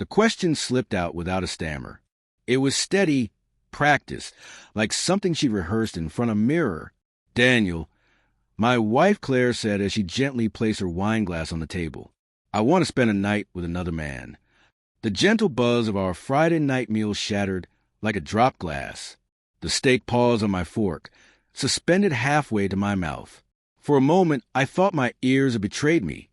The question slipped out without a stammer. It was steady, practice, like something she'd rehearsed in front of a mirror. "Daniel," my wife Claire said as she gently placed her wine glass on the table, "I want to spend a night with another man." The gentle buzz of our Friday night meal shattered like a dropped glass. The steak paused on my fork, suspended halfway to my mouth. For a moment, I thought my ears had betrayed me.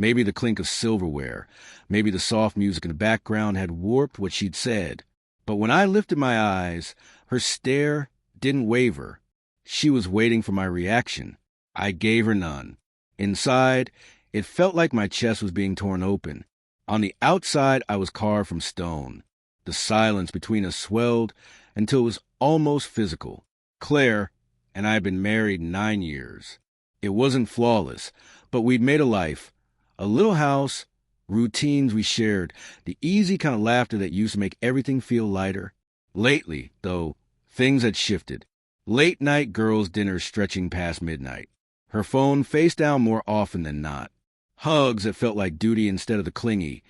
Maybe the clink of silverware, maybe the soft music in the background had warped what she'd said. But when I lifted my eyes, her stare didn't waver. She was waiting for my reaction. I gave her none. Inside, it felt like my chest was being torn open. On the outside, I was carved from stone. The silence between us swelled until it was almost physical. Claire and I had been married 9 years. It wasn't flawless, but we'd made a life. A little house, routines we shared, the easy kind of laughter that used to make everything feel lighter. Lately, though, things had shifted. Late-night girls' dinners stretching past midnight. Her phone face down more often than not. Hugs that felt like duty instead of the clingy.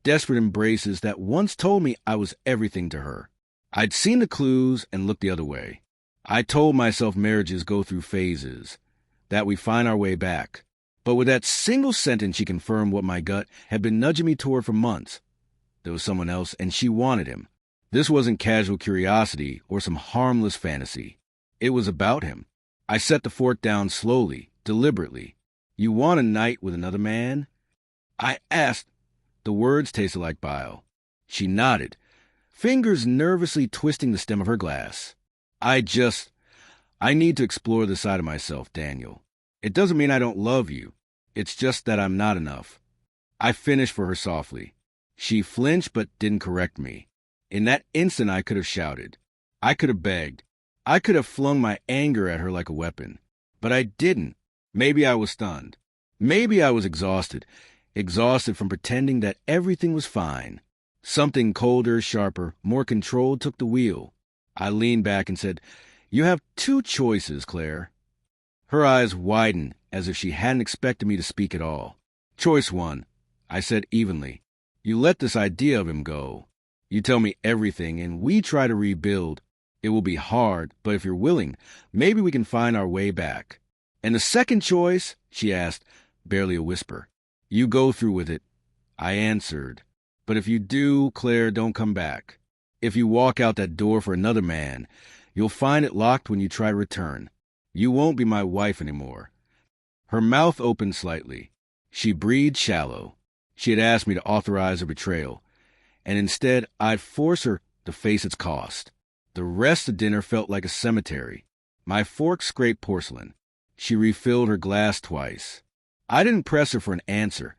Desperate embraces that once told me I was everything to her. I'd seen the clues and looked the other way. I told myself marriages go through phases, that we find our way back. But with that single sentence, she confirmed what my gut had been nudging me toward for months. There was someone else, and she wanted him. This wasn't casual curiosity or some harmless fantasy. It was about him. I set the fork down slowly, deliberately. "You want a night with another man?" I asked. The words tasted like bile. She nodded, fingers nervously twisting the stem of her glass. I need to explore this side of myself, Daniel. It doesn't mean I don't love you. It's just that I'm not enough." I finished for her softly. She flinched but didn't correct me. In that instant, I could have shouted. I could have begged. I could have flung my anger at her like a weapon. But I didn't. Maybe I was stunned. Maybe I was exhausted from pretending that everything was fine. Something colder, sharper, more controlled took the wheel. I leaned back and said, "You have 2 choices, Claire." Her eyes widened as if she hadn't expected me to speak at all. "Choice 1, I said evenly. "You let this idea of him go. You tell me everything, and we try to rebuild. It will be hard, but if you're willing, maybe we can find our way back." "And the second choice?" she asked, barely a whisper. "You go through with it," I answered. "But if you do, Claire, don't come back. If you walk out that door for another man, you'll find it locked when you try to return. You won't be my wife anymore." Her mouth opened slightly. She breathed shallow. She had asked me to authorize a betrayal, and instead I'd force her to face its cost. The rest of dinner felt like a cemetery. My fork scraped porcelain. She refilled her glass twice. I didn't press her for an answer.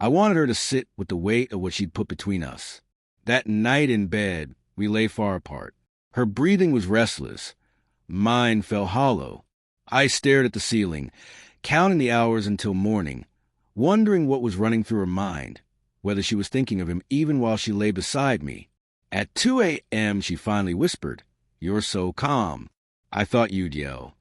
I wanted her to sit with the weight of what she'd put between us. That night in bed, we lay far apart. Her breathing was restless. Mine fell hollow. I stared at the ceiling, counting the hours until morning, wondering what was running through her mind, whether she was thinking of him even while she lay beside me. At 2 a.m., she finally whispered, "You're so calm. I thought you'd yell."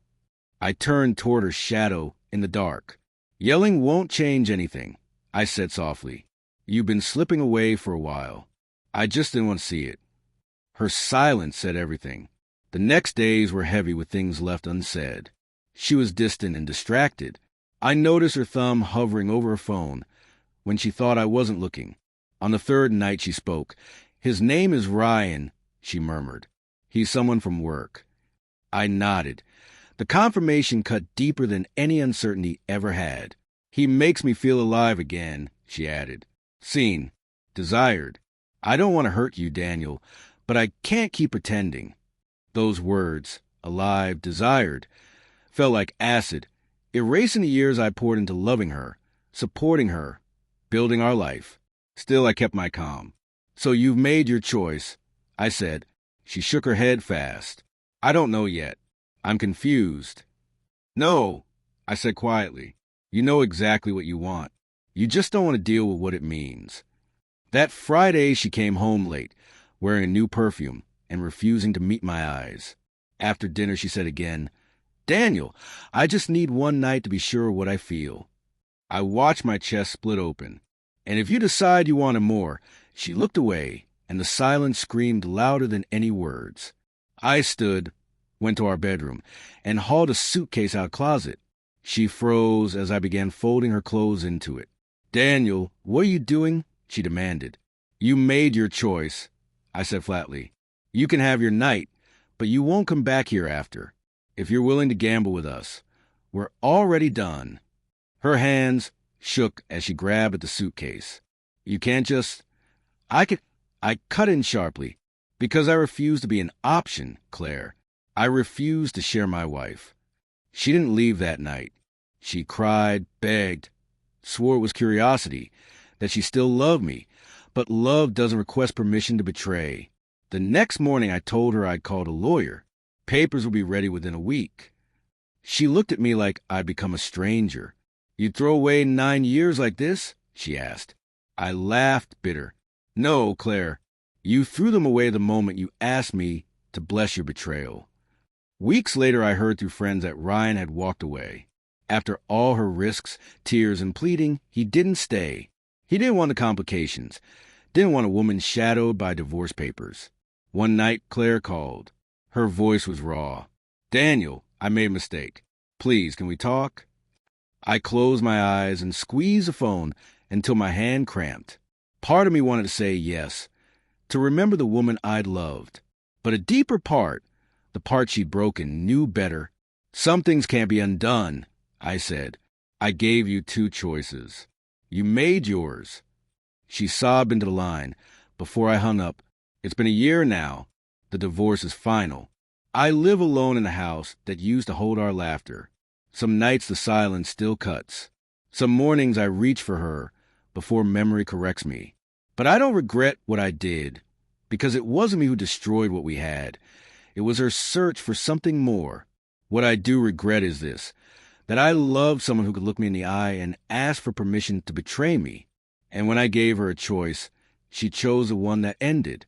I turned toward her shadow in the dark. "Yelling won't change anything," I said softly. "You've been slipping away for a while. I just didn't want to see it." Her silence said everything. The next days were heavy with things left unsaid. She was distant and distracted. I noticed her thumb hovering over her phone when she thought I wasn't looking. On the 3rd night she spoke. "His name is Ryan," she murmured. "He's someone from work." I nodded. The confirmation cut deeper than any uncertainty ever had. "He makes me feel alive again," she added. "Seen. Desired. I don't want to hurt you, Daniel, but I can't keep pretending." Those words, alive, desired, felt like acid, erasing the years I poured into loving her, supporting her, building our life. Still, I kept my calm. "So you've made your choice," I said. She shook her head fast. "I don't know yet. I'm confused." "No," I said quietly. "You know exactly what you want. You just don't want to deal with what it means." That Friday, she came home late, wearing a new perfume and refusing to meet my eyes. After dinner, she said again, "Daniel, I just need one night to be sure of what I feel." I watched my chest split open. "And if you decide you wanted more, She looked away, and the silence screamed louder than any words. I stood, went to our bedroom, and hauled a suitcase out of the closet. She froze as I began folding her clothes into it. "Daniel, what are you doing?" she demanded. "You made your choice," I said flatly. "You can have your night, but you won't come back here after, if you're willing to gamble with us. We're already done." Her hands shook as she grabbed at the suitcase. "You can't just—" I cut in sharply. "Because I refuse to be an option, Claire. I refuse to share my wife." She didn't leave that night. She cried, begged, swore it was curiosity, that she still loved me, but love doesn't request permission to betray. The next morning I told her I'd called a lawyer. Papers would be ready within a week. She looked at me like I'd become a stranger. "You'd throw away 9 years like this?" she asked. I laughed, bitter. "No, Claire, you threw them away the moment you asked me to bless your betrayal." Weeks later, I heard through friends that Ryan had walked away. After all her risks, tears, and pleading, he didn't stay. He didn't want the complications. Didn't want a woman shadowed by divorce papers. One night, Claire called. Her voice was raw. "Daniel, I made a mistake. Please, can we talk?" I closed my eyes and squeezed the phone until my hand cramped. Part of me wanted to say yes, to remember the woman I'd loved. But a deeper part, the part she'd broken, knew better. "Some things can't be undone," I said. "I gave you 2 choices. You made yours." She sobbed into the line. Before I hung up, "It's been a year now. The divorce is final. I live alone in a house that used to hold our laughter. Some nights the silence still cuts. Some mornings I reach for her before memory corrects me. But I don't regret what I did, because it wasn't me who destroyed what we had. It was her search for something more. What I do regret is this, that I loved someone who could look me in the eye and ask for permission to betray me. And when I gave her a choice, she chose the one that ended.